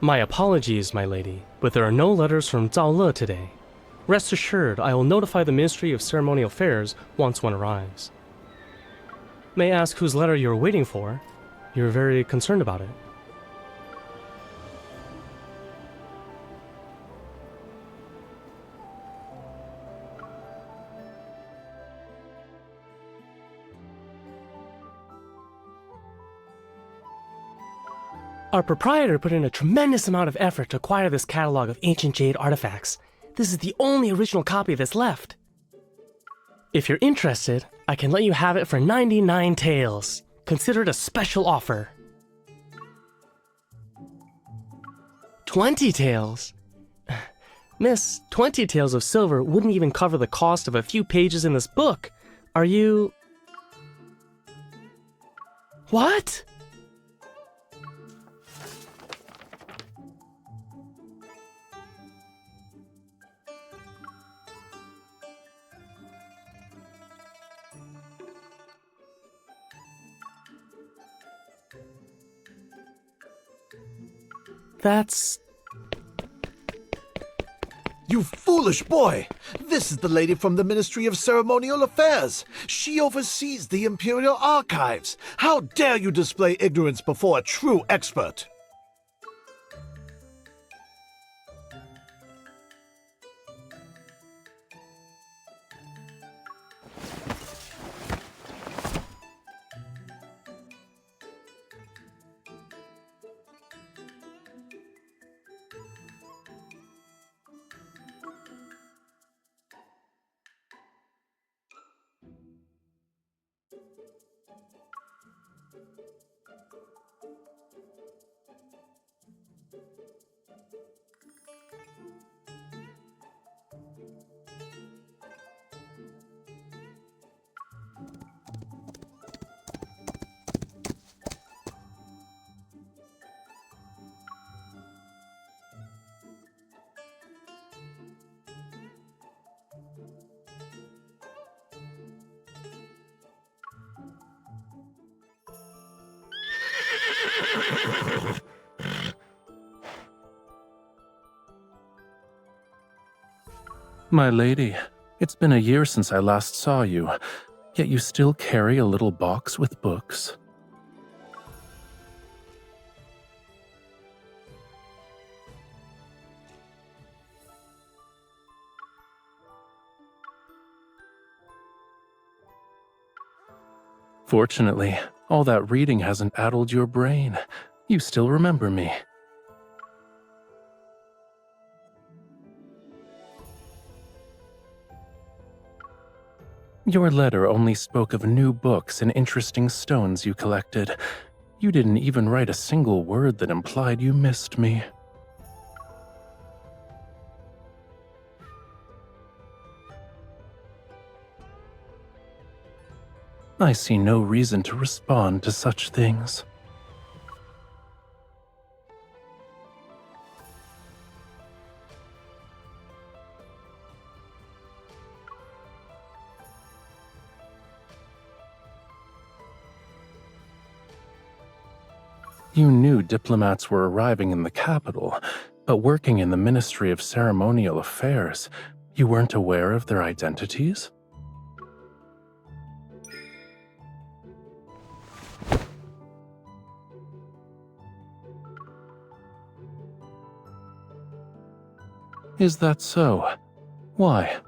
My apologies, my lady, but there are no letters from Zhao Le today. Rest assured, I will notify the Ministry of Ceremonial Affairs once one arrives. May I ask whose letter you're waiting for? You're very concerned about it. Our proprietor put in a tremendous amount of effort to acquire this catalog of ancient jade artifacts. This is the only original copy that's left. If you're interested, I can let you have it for 99 taels. Consider it a special offer. 20 taels? Miss, 20 taels of silver wouldn't even cover the cost of a few pages in this book. Are you... What? That's... You foolish boy! This is the lady from the Ministry of Ceremonial Affairs. She oversees the Imperial Archives. How dare you display ignorance before a true expert? My lady, it's been a year since I last saw you, yet you still carry a little box with books. Fortunately, all that reading hasn't addled your brain. You still remember me. Your letter only spoke of new books and interesting stones you collected. You didn't even write a single word that implied you missed me. I see no reason to respond to such things. You knew diplomats were arriving in the capital, but working in the Ministry of Ceremonial Affairs, you weren't aware of their identities? Is that so? Why?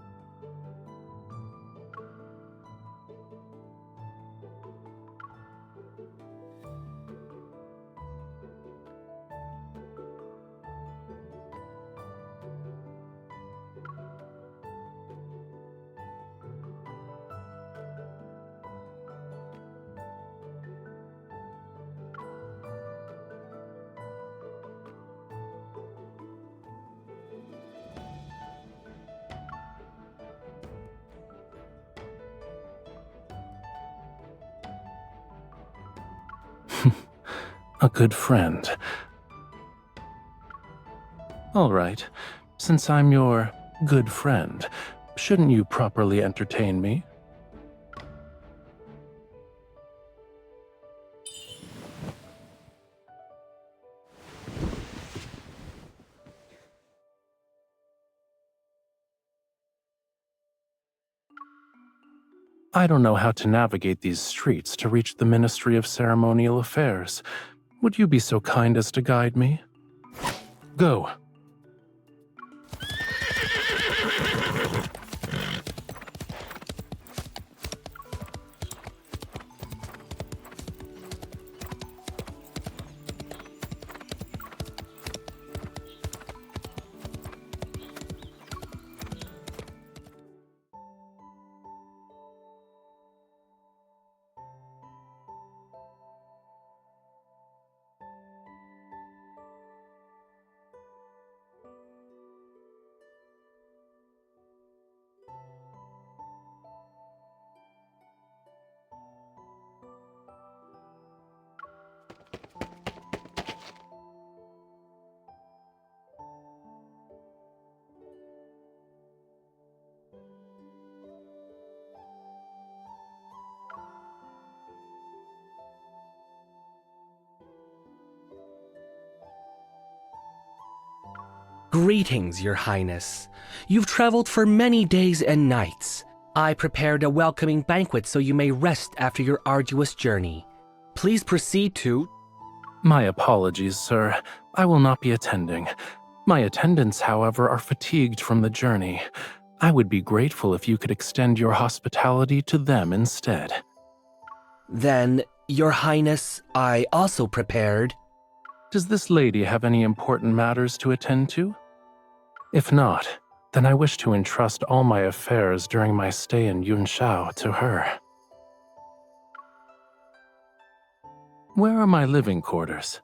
A good friend. All right, since I'm your good friend, shouldn't you properly entertain me? I don't know how to navigate these streets to reach the Ministry of Ceremonial Affairs. Would you be so kind as to guide me? Go. Greetings, Your Highness. You've traveled for many days and nights. I prepared a welcoming banquet so you may rest after your arduous journey. Please proceed to... My apologies, sir. I will not be attending. My attendants, however, are fatigued from the journey. I would be grateful if you could extend your hospitality to them instead. Then, Your Highness, I also prepared... Does this lady have any important matters to attend to? If not, then I wish to entrust all my affairs during my stay in Yunshao to her. Where are my living quarters?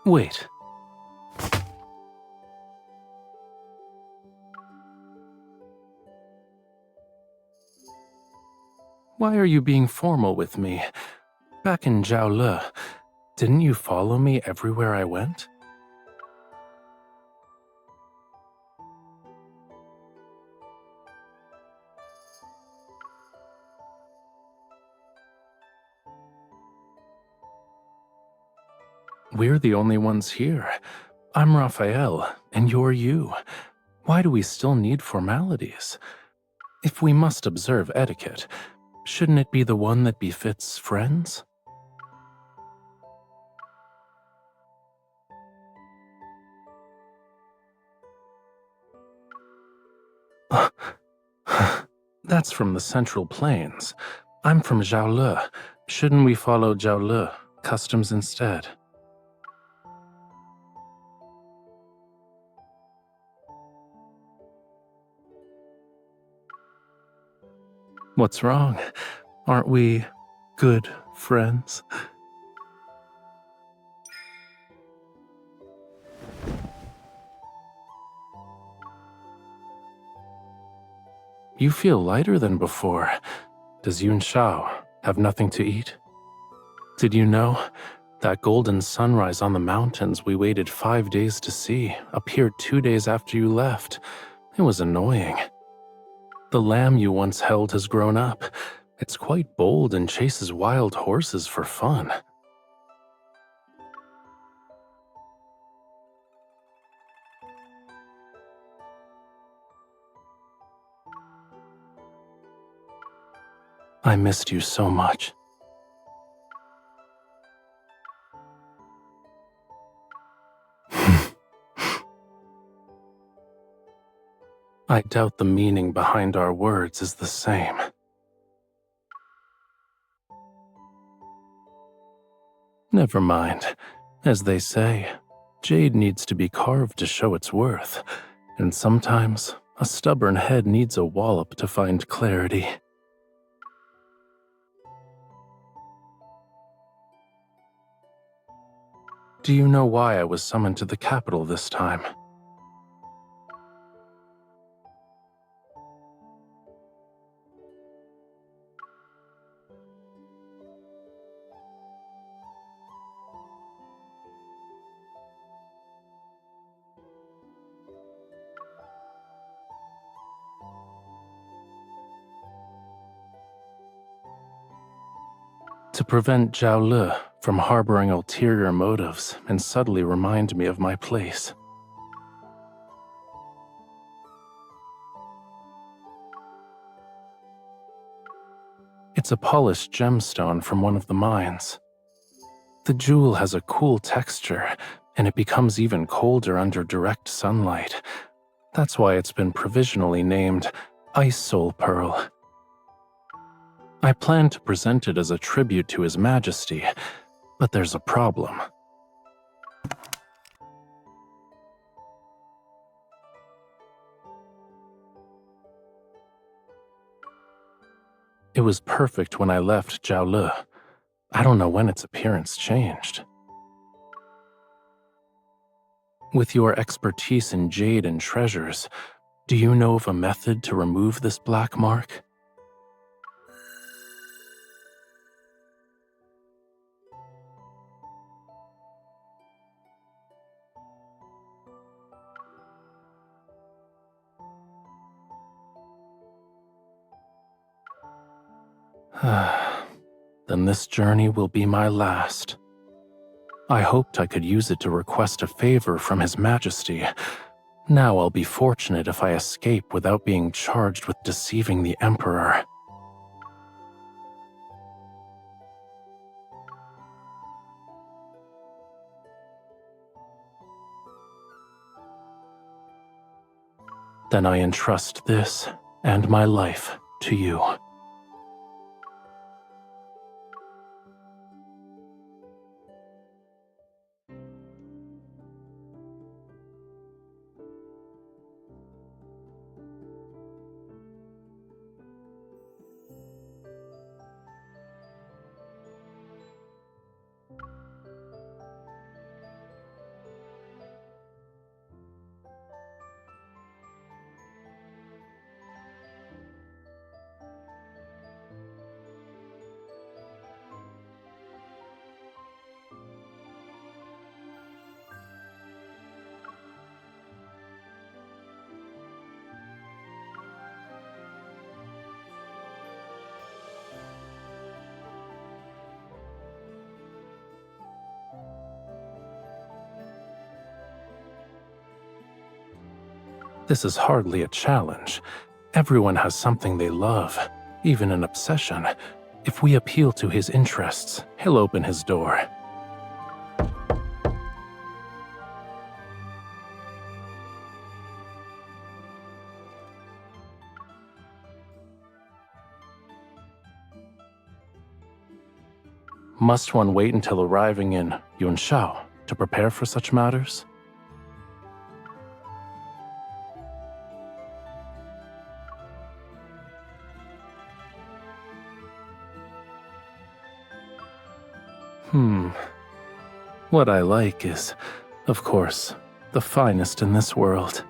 Wait. Why are you being formal with me? Back in Zhaole, didn't you follow me everywhere I went? We're the only ones here. I'm Rafayel, and you're you. Why do we still need formalities? If we must observe etiquette, shouldn't it be the one that befits friends? That's from the Central Plains. I'm from Zhaole. Shouldn't we follow Zhaole customs instead? What's wrong? Aren't we good friends? You feel lighter than before. Does Yunshao have nothing to eat? Did you know that golden sunrise on the mountains we waited 5 days to see appeared 2 days after you left? It was annoying. The lamb you once held has grown up. It's quite bold and chases wild horses for fun. I missed you so much. I doubt the meaning behind our words is the same. Never mind. As they say, jade needs to be carved to show its worth, and sometimes a stubborn head needs a wallop to find clarity. Do you know why I was summoned to the capital this time? To prevent Zhao Le from harboring ulterior motives and subtly remind me of my place. It's a polished gemstone from one of the mines. The jewel has a cool texture, and it becomes even colder under direct sunlight. That's why it's been provisionally named Ice Soul Pearl. I plan to present it as a tribute to His Majesty, but there's a problem. It was perfect when I left Zhao Le. I don't know when its appearance changed. With your expertise in jade and treasures, do you know of a method to remove this black mark? Then this journey will be my last. I hoped I could use it to request a favor from His Majesty. Now I'll be fortunate if I escape without being charged with deceiving the Emperor. Then I entrust this and my life to you. This is hardly a challenge. Everyone has something they love, even an obsession. If we appeal to his interests, he'll open his door. Must one wait until arriving in Yunshao to prepare for such matters? What I like is, of course, the finest in this world.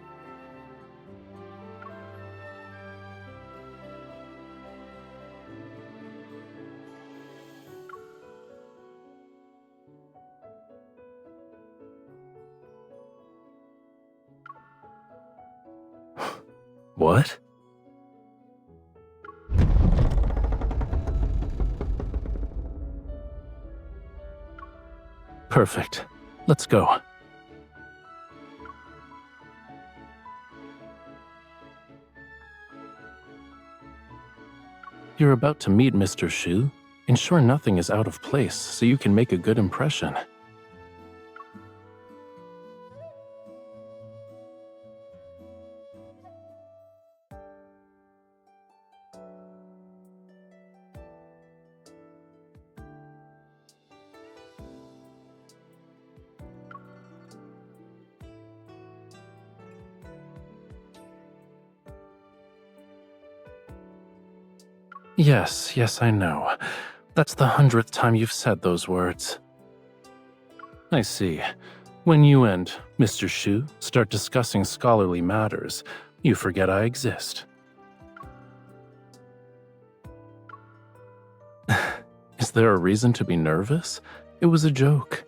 What? Perfect. Let's go. You're about to meet Mr. Shu. Ensure nothing is out of place so you can make a good impression. Yes, I know. That's the 100th time you've said those words. I see. When you and Mr. Shu start discussing scholarly matters, you forget I exist. Is there a reason to be nervous? It was a joke.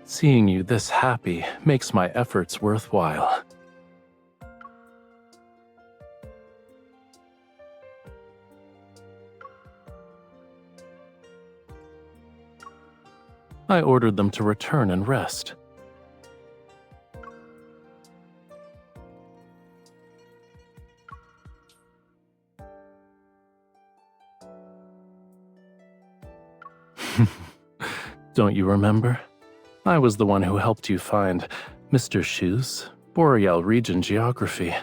Seeing you this happy makes my efforts worthwhile. I ordered them to return and rest. Don't you remember? I was the one who helped you find Mr. Shu's Boreal region geography.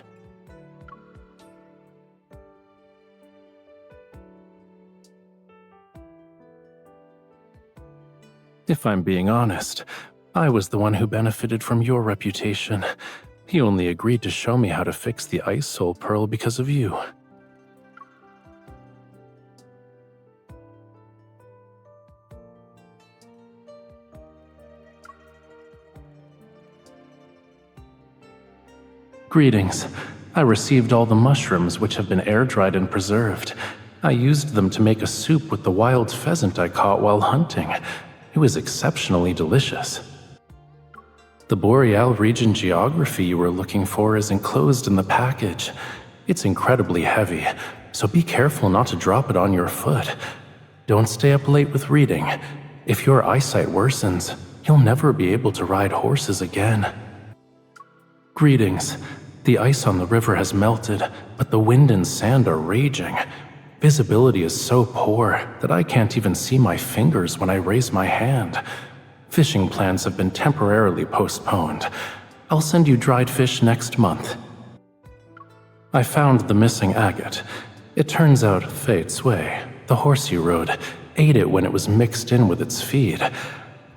If I'm being honest, I was the one who benefited from your reputation. He only agreed to show me how to fix the Ice Soul Pearl because of you. Greetings. I received all the mushrooms which have been air-dried and preserved. I used them to make a soup with the wild pheasant I caught while hunting. It was exceptionally delicious. The Boreal region geography you were looking for is enclosed in the package. It's incredibly heavy, so be careful not to drop it on your foot. Don't stay up late with reading. If your eyesight worsens, you'll never be able to ride horses again. Greetings. The ice on the river has melted, but the wind and sand are raging. Visibility is so poor that I can't even see my fingers when I raise my hand. Fishing plans have been temporarily postponed. I'll send you dried fish next month. I found the missing agate. It turns out Fei Cui, the horse you rode, ate it when it was mixed in with its feed.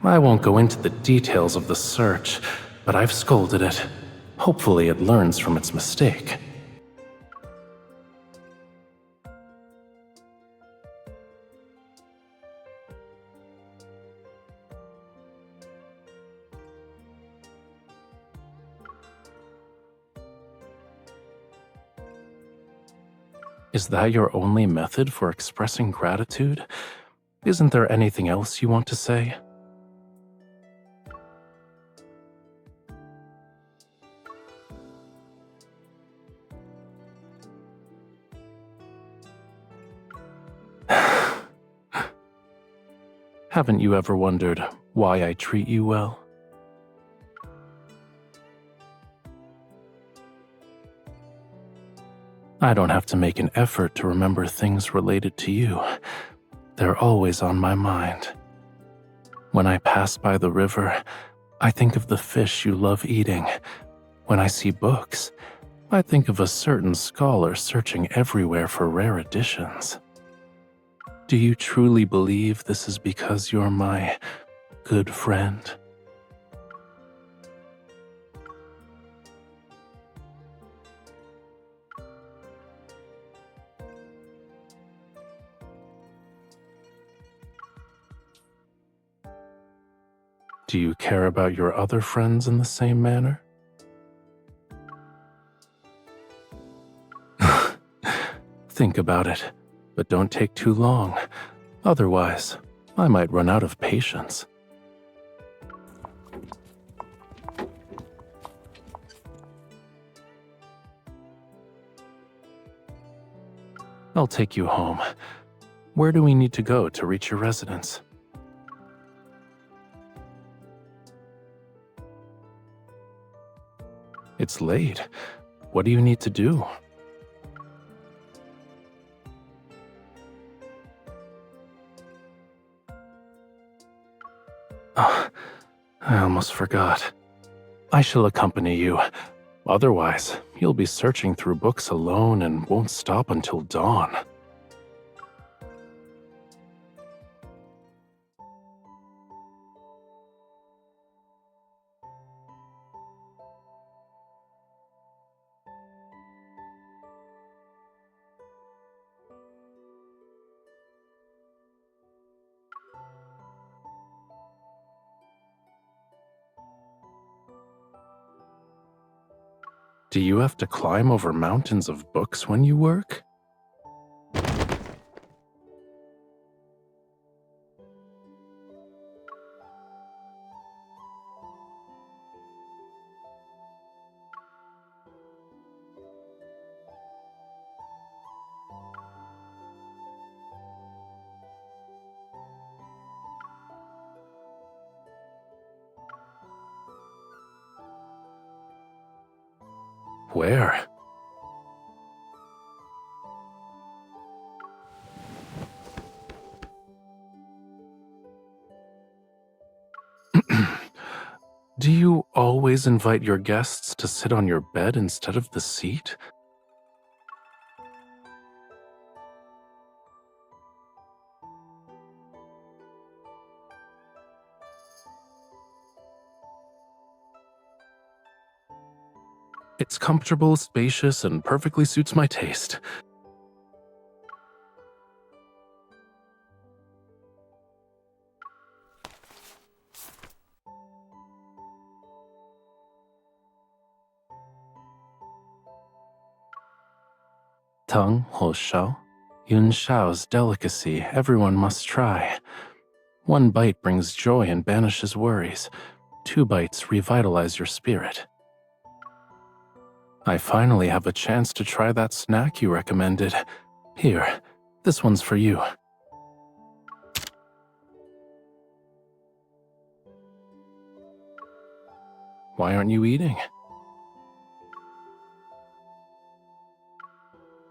I won't go into the details of the search, but I've scolded it. Hopefully it learns from its mistake. Is that your only method for expressing gratitude? Isn't there anything else you want to say? Haven't you ever wondered why I treat you well? I don't have to make an effort to remember things related to you. They're always on my mind. When I pass by the river, I think of the fish you love eating. When I see books, I think of a certain scholar searching everywhere for rare editions. Do you truly believe this is because you're my good friend? Do you care about your other friends in the same manner? Think about it, but don't take too long. Otherwise, I might run out of patience. I'll take you home. Where do we need to go to reach your residence? It's late. What do you need to do? Oh, I almost forgot. I shall accompany you. Otherwise, you'll be searching through books alone and won't stop until dawn. Do you have to climb over mountains of books when you work? Where? Do you always invite your guests to sit on your bed instead of the seat? It's comfortable, spacious, and perfectly suits my taste. Tongue, Ho Shao. Yun Shao's delicacy everyone must try. 1 bite brings joy and banishes worries. 2 bites revitalize your spirit. I finally have a chance to try that snack you recommended. Here, this one's for you. Why aren't you eating?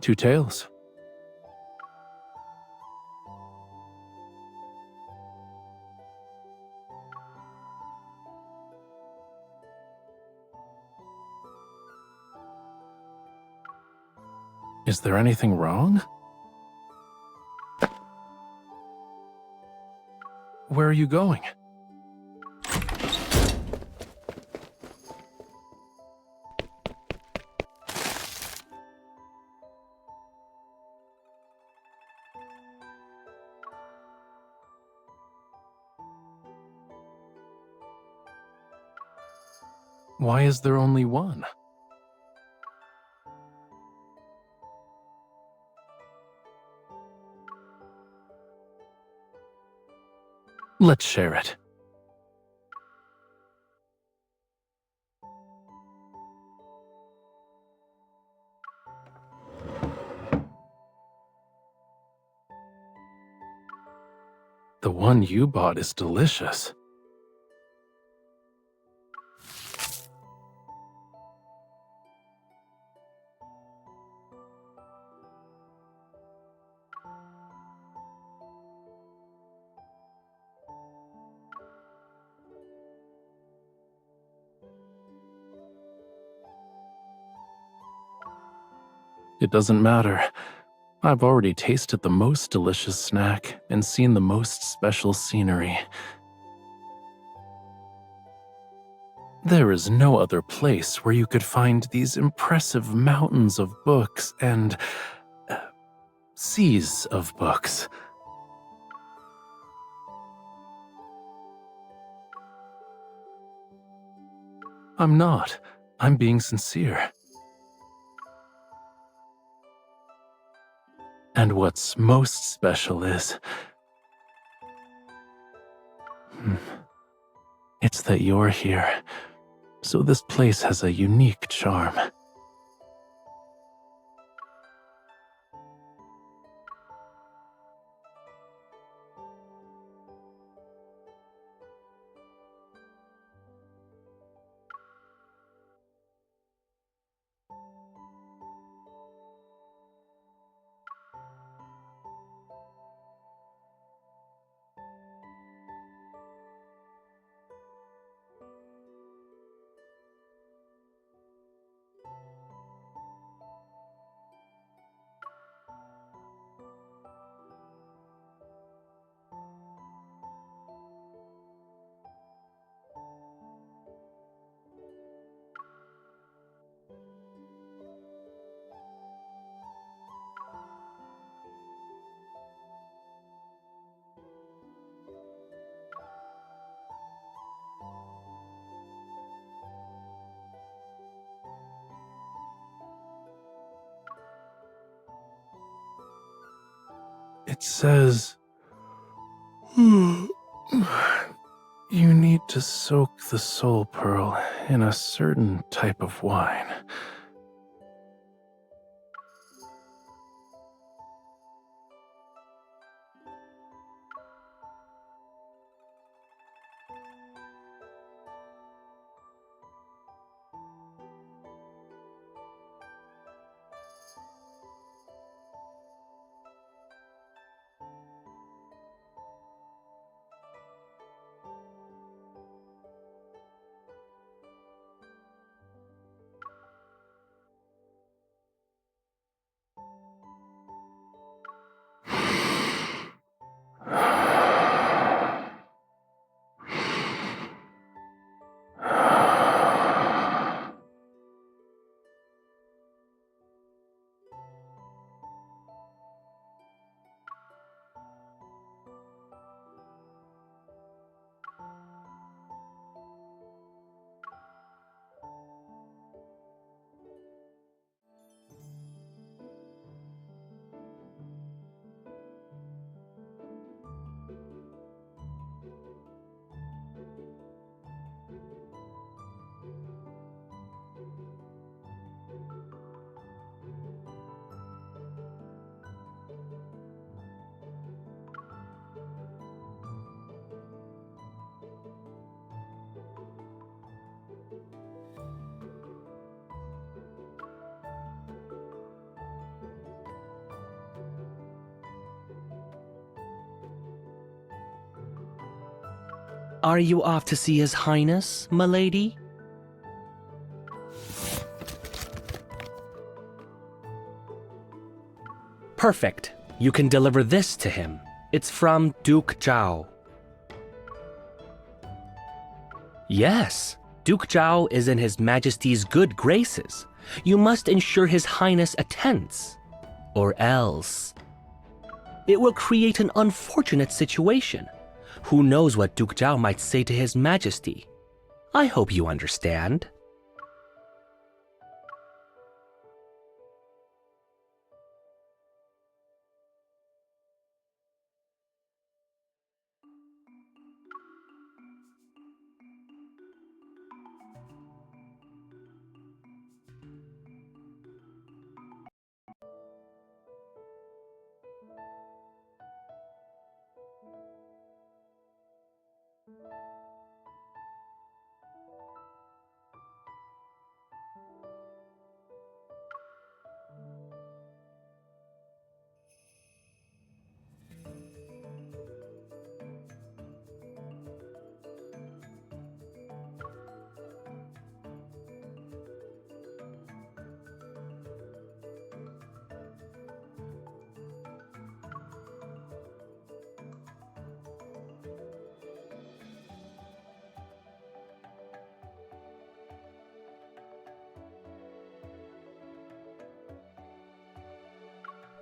2 tails. Is there anything wrong? Where are you going? Why is there only one? Let's share it. The one you bought is delicious. It doesn't matter. I've already tasted the most delicious snack and seen the most special scenery. There is no other place where you could find these impressive mountains of books and seas of books. I'm not. I'm being sincere. And what's most special is... it's that you're here. So this place has a unique charm. It says... You need to soak the soul pearl in a certain type of wine. Are you off to see His Highness, milady? Perfect. You can deliver this to him. It's from Duke Zhao. Yes, Duke Zhao is in His Majesty's good graces. You must ensure His Highness attends, or else it will create an unfortunate situation. Who knows what Duke Zhao might say to His Majesty? I hope you understand.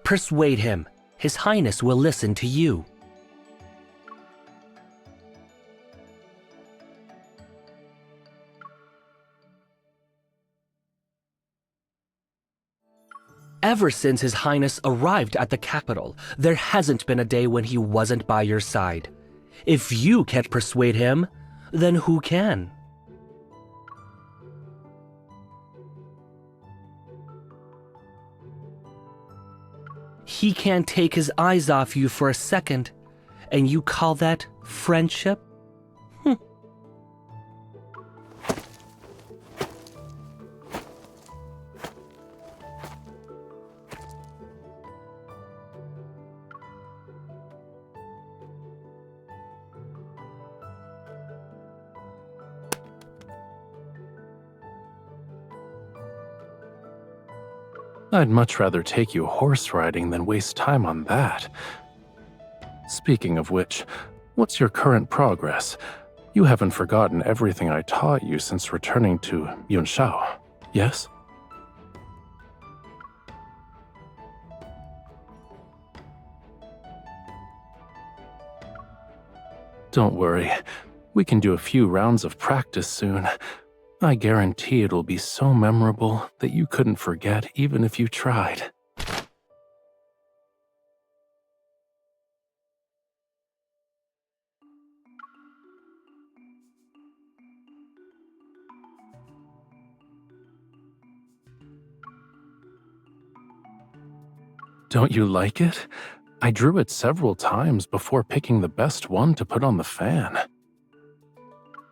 Persuade him. His Highness will listen to you. Ever since His Highness arrived at the capital, there hasn't been a day when he wasn't by your side. If you can't persuade him, then who can? He can't take his eyes off you for a second, and you call that friendship? I'd much rather take you horse riding than waste time on that. Speaking of which, what's your current progress? You haven't forgotten everything I taught you since returning to Yunshao, yes? Don't worry, we can do a few rounds of practice soon. I guarantee it'll be so memorable that you couldn't forget even if you tried. Don't you like it? I drew it several times before picking the best one to put on the fan.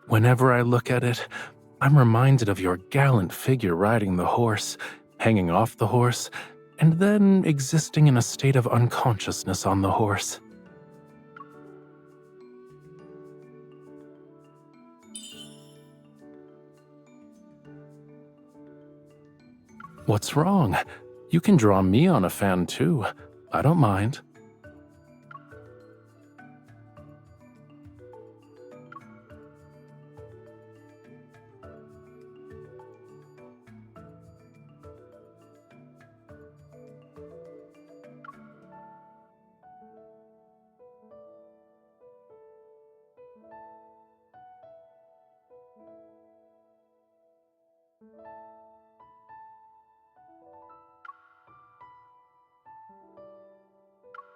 Whenever I look at it, I'm reminded of your gallant figure riding the horse, hanging off the horse, and then existing in a state of unconsciousness on the horse. What's wrong? You can draw me on a fan too. I don't mind.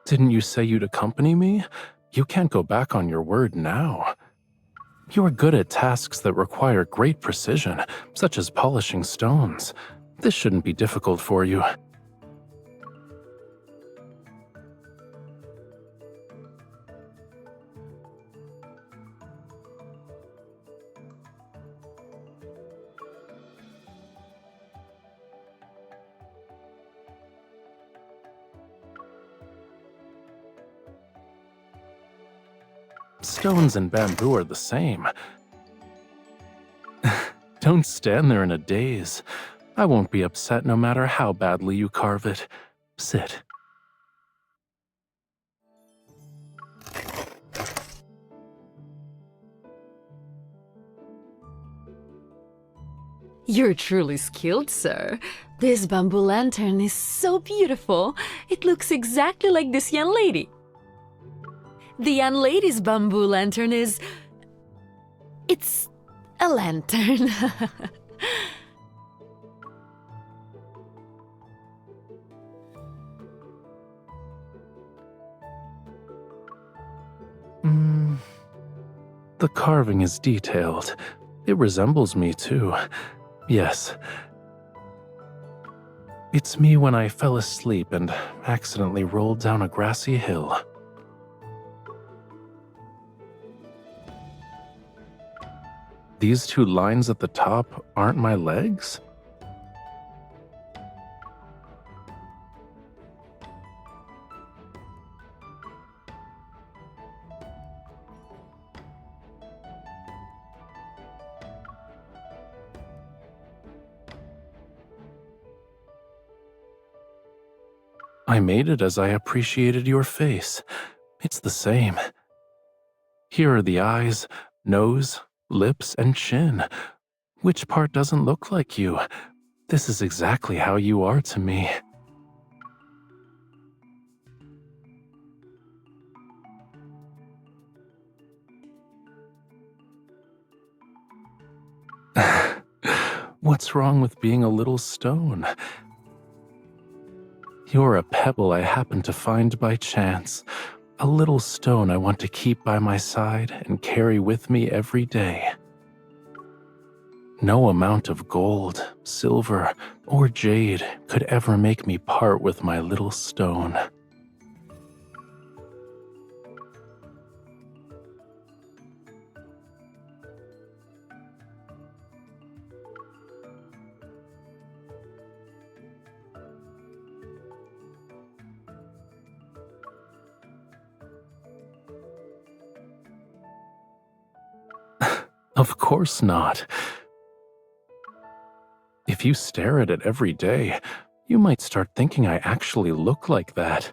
Didn't you say you'd accompany me? You can't go back on your word now. You are good at tasks that require great precision, such as polishing stones. This shouldn't be difficult for you. Stones and bamboo are the same. Don't stand there in a daze. I won't be upset no matter how badly you carve it. Sit. You're truly skilled, sir. This bamboo lantern is so beautiful. It looks exactly like this young lady. The young lady's bamboo lantern is... It's a lantern. The carving is detailed. It resembles me too. Yes. It's me when I fell asleep and accidentally rolled down a grassy hill. These two lines at the top aren't my legs? I made it as I appreciated your face. It's the same. Here are the eyes, nose, lips, and chin. Which part doesn't look like you? This is exactly how you are to me. What's wrong with being a little stone? You're a pebble I happened to find by chance. A little stone I want to keep by my side and carry with me every day. No amount of gold, silver, or jade could ever make me part with my little stone. Of course not. If you stare at it every day, you might start thinking I actually look like that.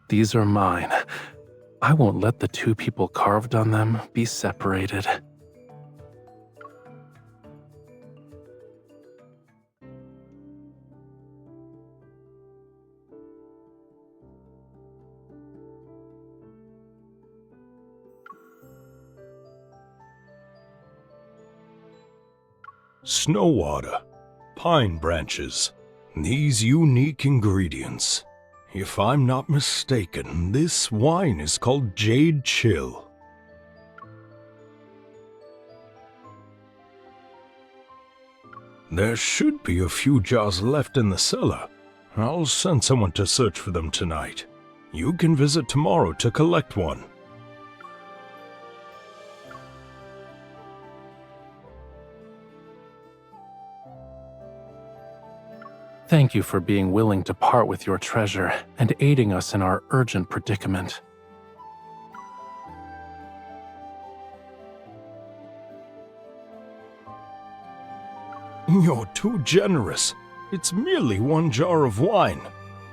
These are mine. I won't let the two people carved on them be separated. Snow water, pine branches, these unique ingredients. If I'm not mistaken, this wine is called Jade Chill. There should be a few jars left in the cellar. I'll send someone to search for them tonight. You can visit tomorrow to collect one. Thank you for being willing to part with your treasure and aiding us in our urgent predicament. You're too generous. It's merely one jar of wine.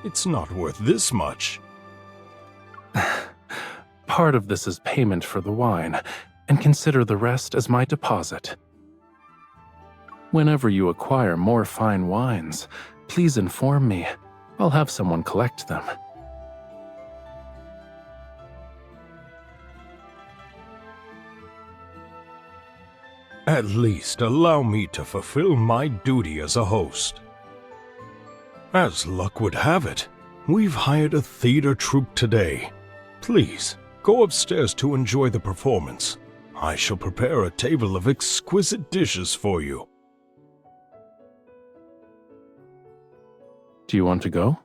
It's not worth this much. Part of this is payment for the wine, and consider the rest as my deposit. Whenever you acquire more fine wines, please inform me. I'll have someone collect them. At least allow me to fulfill my duty as a host. As luck would have it, we've hired a theater troupe today. Please, go upstairs to enjoy the performance. I shall prepare a table of exquisite dishes for you. Do you want to go?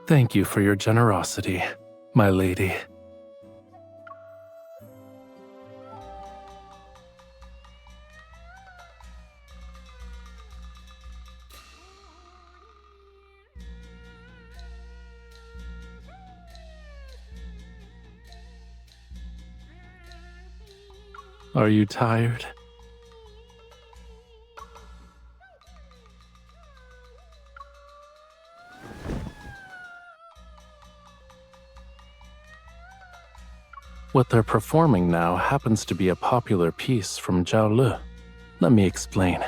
Thank you for your generosity, my lady. Are you tired? What they're performing now happens to be a popular piece from Zhao Le. Let me explain.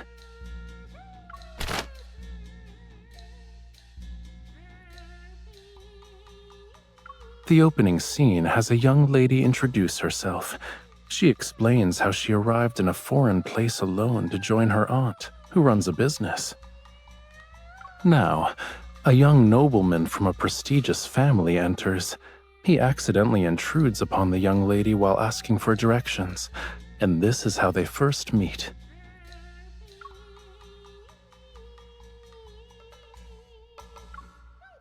The opening scene has a young lady introduce herself. She explains how she arrived in a foreign place alone to join her aunt, who runs a business. Now, a young nobleman from a prestigious family enters. He accidentally intrudes upon the young lady while asking for directions, and this is how they first meet.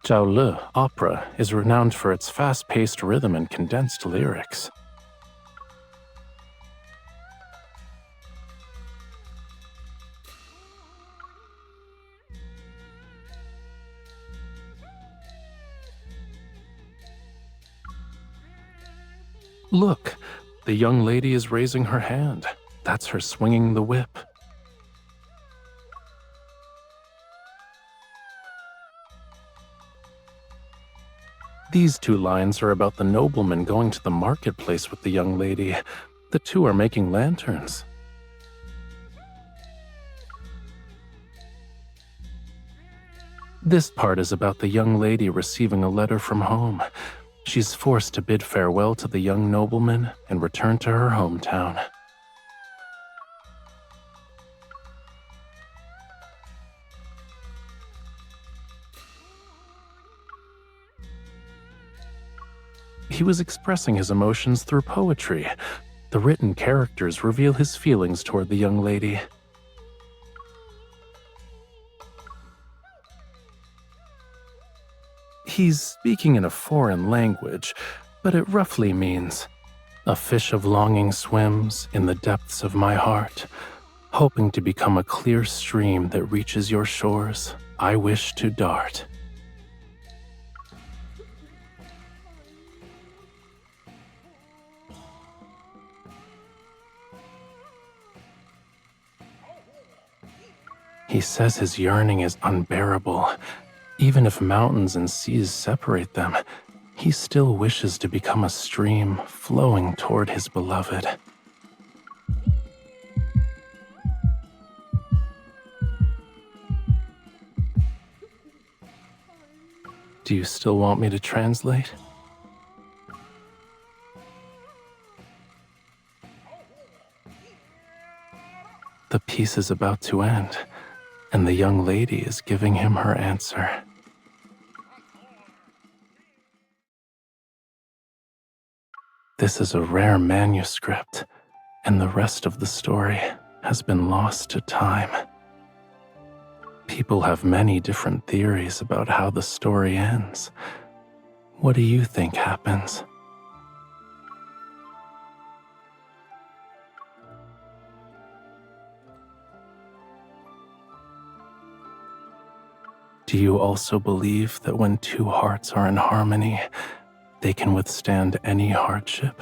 Zhao Le opera is renowned for its fast-paced rhythm and condensed lyrics. Look, the young lady is raising her hand. That's her swinging the whip. These two lines are about the nobleman going to the marketplace with the young lady. The two are making lanterns. This part is about the young lady receiving a letter from home. She's forced to bid farewell to the young nobleman and return to her hometown. He was expressing his emotions through poetry. The written characters reveal his feelings toward the young lady. He's speaking in a foreign language, but it roughly means, "A fish of longing swims in the depths of my heart, hoping to become a clear stream that reaches your shores. I wish to dart." He says his yearning is unbearable. Even if mountains and seas separate them, he still wishes to become a stream flowing toward his beloved. Do you still want me to translate? The piece is about to end, and the young lady is giving him her answer. This is a rare manuscript, and the rest of the story has been lost to time. People have many different theories about how the story ends. What do you think happens? Do you also believe that when two hearts are in harmony, they can withstand any hardship?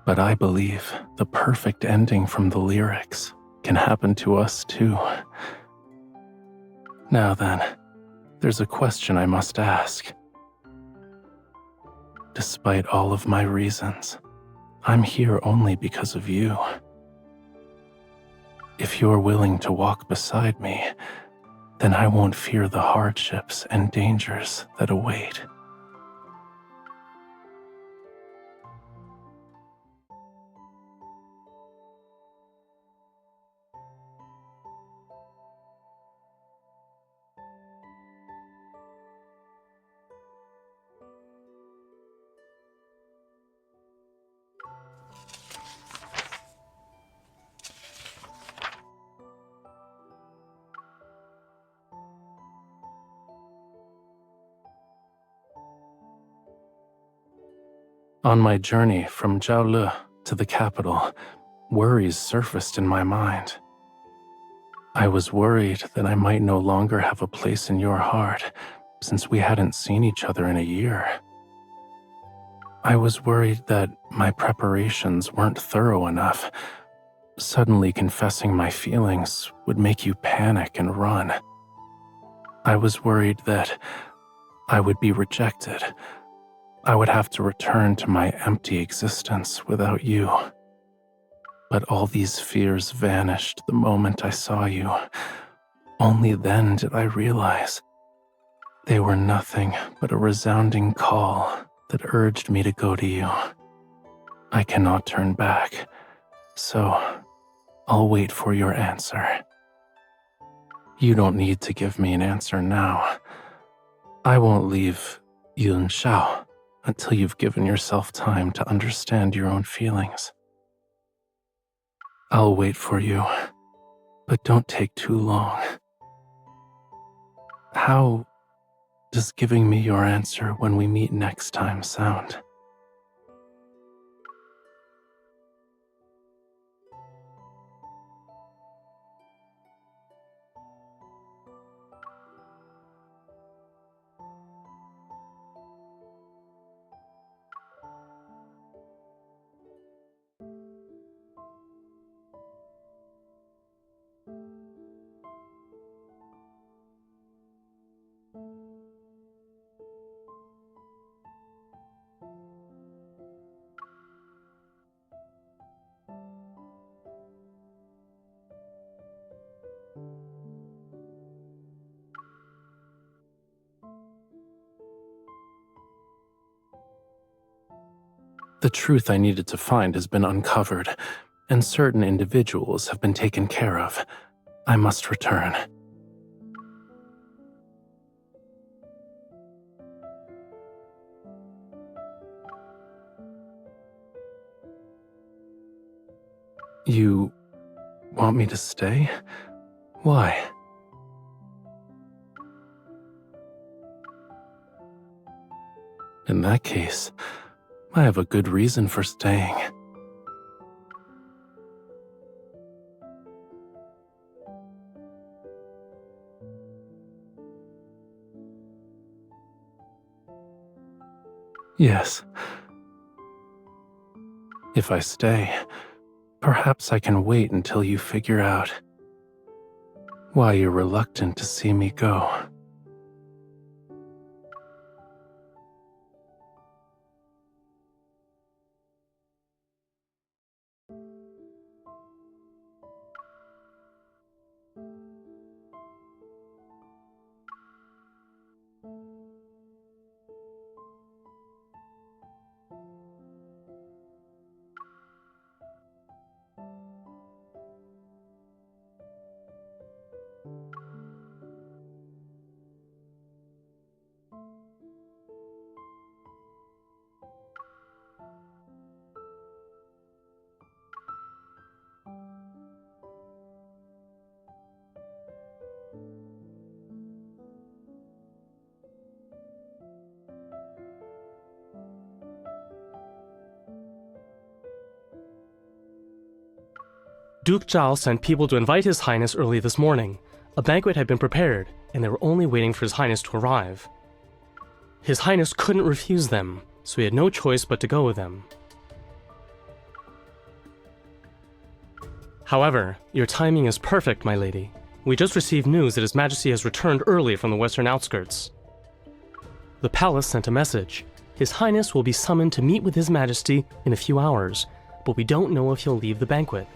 But I believe the perfect ending from the lyrics can happen to us too. Now then, there's a question I must ask. Despite all of my reasons, I'm here only because of you. If you're willing to walk beside me, then I won't fear the hardships and dangers that await. On my journey from Jiaolu to the capital, worries surfaced in my mind. I was worried that I might no longer have a place in your heart, since we hadn't seen each other in a year. I was worried that my preparations weren't thorough enough. Suddenly confessing my feelings would make you panic and run. I was worried that I would be rejected. I would have to return to my empty existence without you. But all these fears vanished the moment I saw you. Only then did I realize they were nothing but a resounding call that urged me to go to you. I cannot turn back, so I'll wait for your answer. You don't need to give me an answer now. I won't leave Yun Shao until you've given yourself time to understand your own feelings. I'll wait for you, but don't take too long. How does giving me your answer when we meet next time sound? The truth I needed to find has been uncovered, and certain individuals have been taken care of. I must return. You want me to stay? Why? In that case, I have a good reason for staying. Yes. If I stay, perhaps I can wait until you figure out why you're reluctant to see me go. Duke Zhao sent people to invite His Highness early this morning. A banquet had been prepared, and they were only waiting for His Highness to arrive. His Highness couldn't refuse them, so he had no choice but to go with them. However, your timing is perfect, my lady. We just received news that His Majesty has returned early from the western outskirts. The palace sent a message. His Highness will be summoned to meet with His Majesty in a few hours, but we don't know if he'll leave the banquet.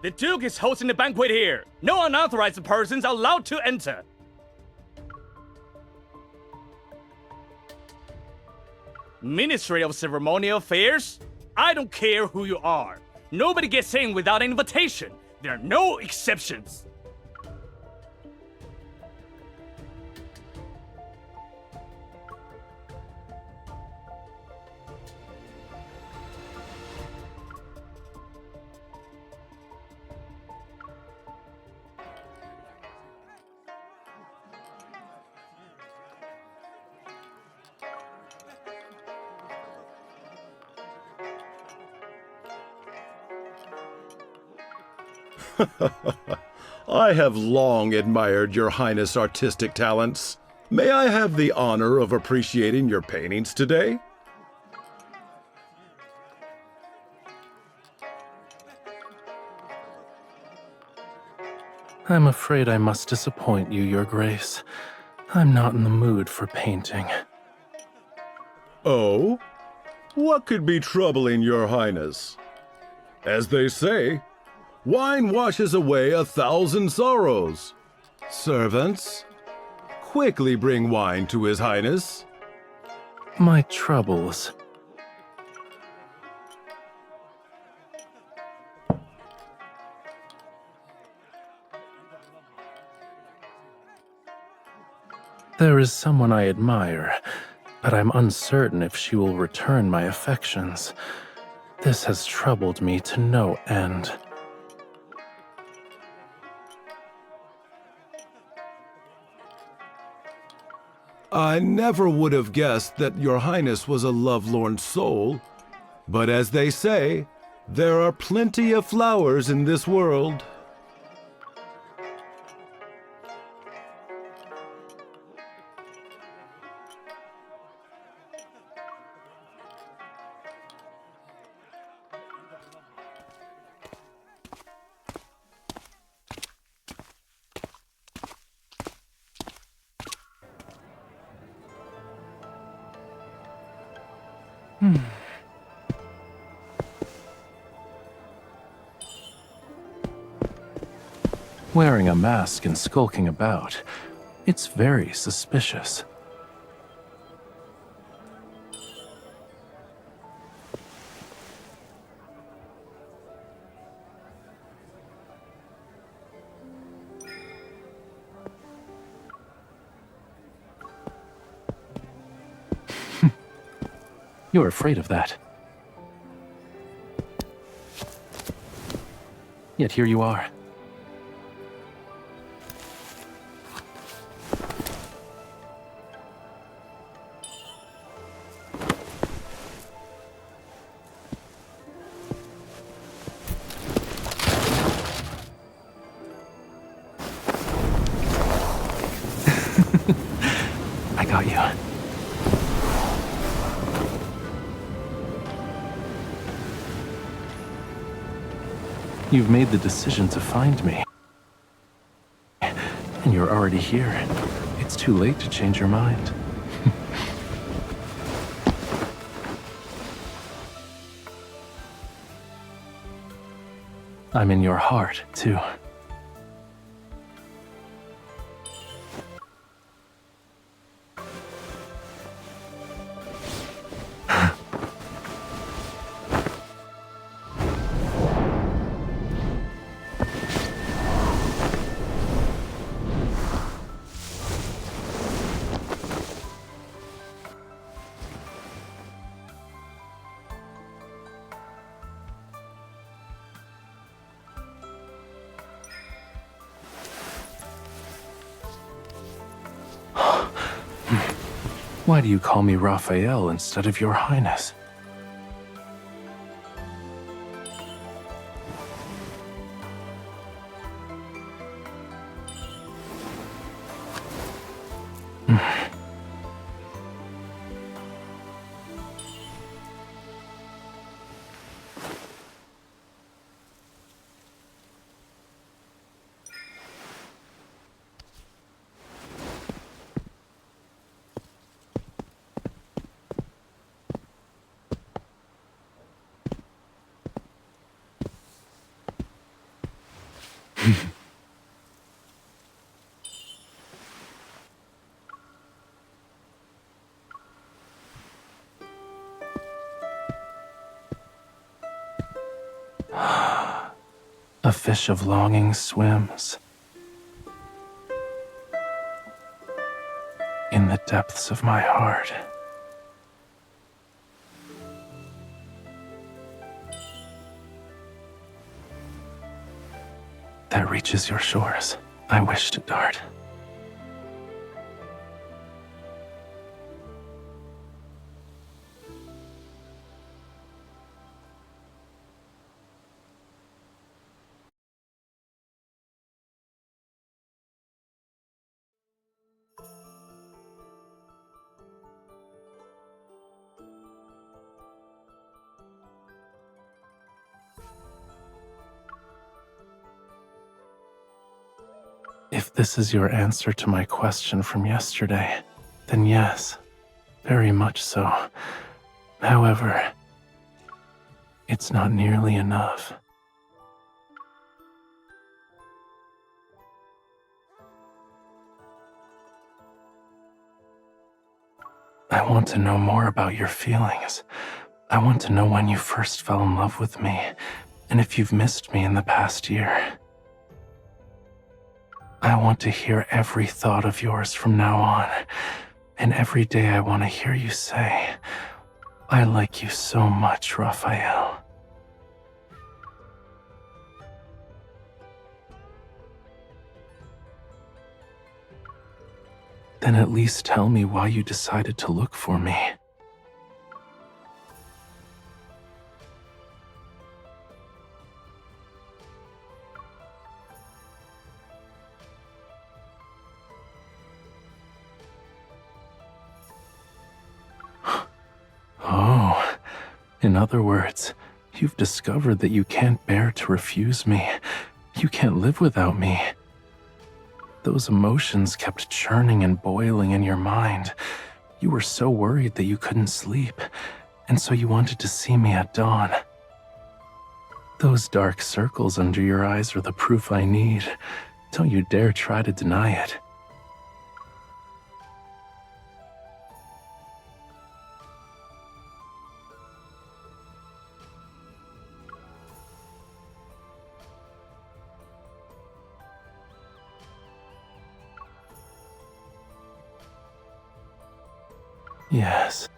The Duke is hosting the banquet here. No unauthorized persons are allowed to enter. Ministry of Ceremonial Affairs? I don't care who you are. Nobody gets in without an invitation. There are no exceptions. I have long admired Your Highness' artistic talents. May I have the honor of appreciating your paintings today? I'm afraid I must disappoint you, Your Grace. I'm not in the mood for painting. Oh? What could be troubling Your Highness? As they say, wine washes away 1,000 sorrows. Servants, quickly bring wine to His Highness. My troubles. There is someone I admire, but I'm uncertain if she will return my affections. This has troubled me to no end. I never would have guessed that Your Highness was a lovelorn soul, but as they say, there are plenty of flowers in this world. Wearing a mask and skulking about, it's very suspicious. You're afraid of that. Yet here you are. I got you. You've made the decision to find me. And you're already here. It's too late to change your mind. I'm in your heart, too. Why do you call me Raphael instead of Your Highness? A fish of longing swims in the depths of my heart. That reaches your shores. I wish to dart. If this is your answer to my question from yesterday, then yes, very much so. However, it's not nearly enough. I want to know more about your feelings. I want to know when you first fell in love with me, and if you've missed me in the past year. I want to hear every thought of yours from now on, and every day I want to hear you say, I like you so much, Raphael. Then at least tell me why you decided to look for me. Oh, in other words, you've discovered that you can't bear to refuse me. You can't live without me. Those emotions kept churning and boiling in your mind. You were so worried that you couldn't sleep, and so you wanted to see me at dawn. Those dark circles under your eyes are the proof I need. Don't you dare try to deny it. Yes.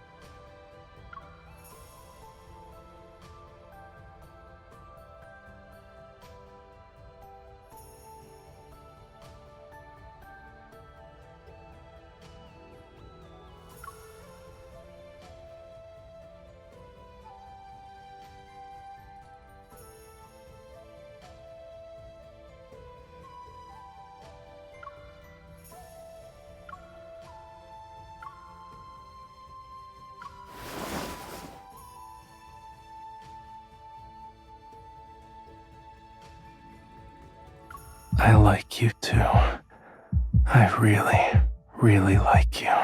I like you too. I really, really like you.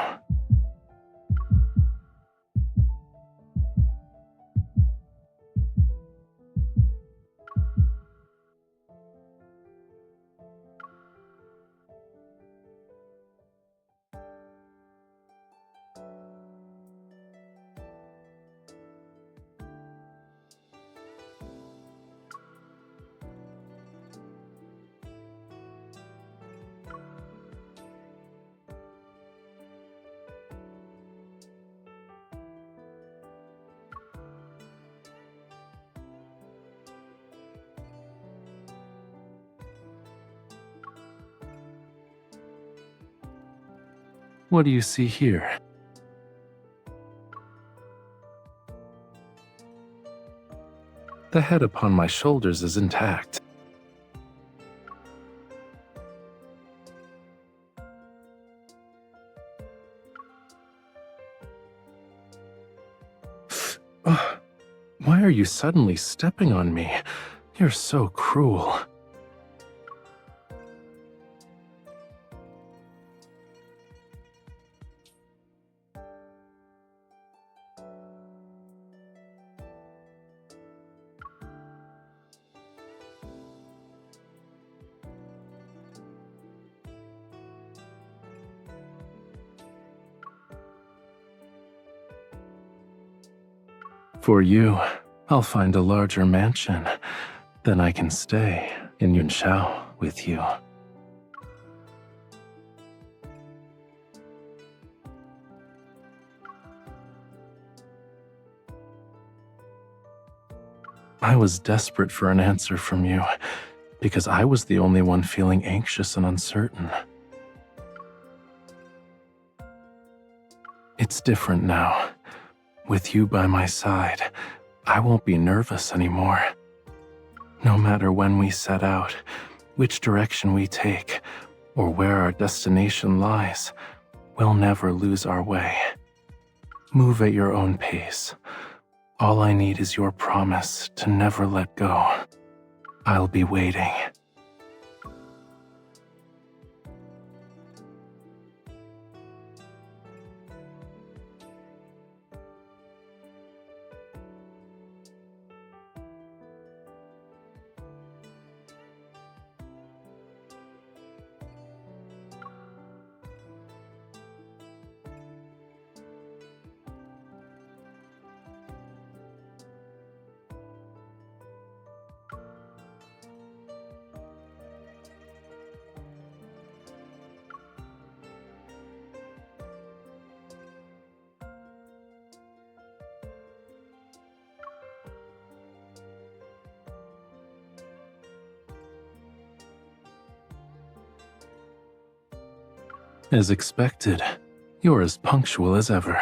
What do you see here? The head upon my shoulders is intact. Ugh. Why are you suddenly stepping on me? You're so cruel. For you, I'll find a larger mansion. Then I can stay in Yunshao with you. I was desperate for an answer from you, because I was the only one feeling anxious and uncertain. It's different now. With you by my side, I won't be nervous anymore. No matter when we set out, which direction we take, or where our destination lies, we'll never lose our way. Move at your own pace. All I need is your promise to never let go. I'll be waiting. As expected, you're as punctual as ever.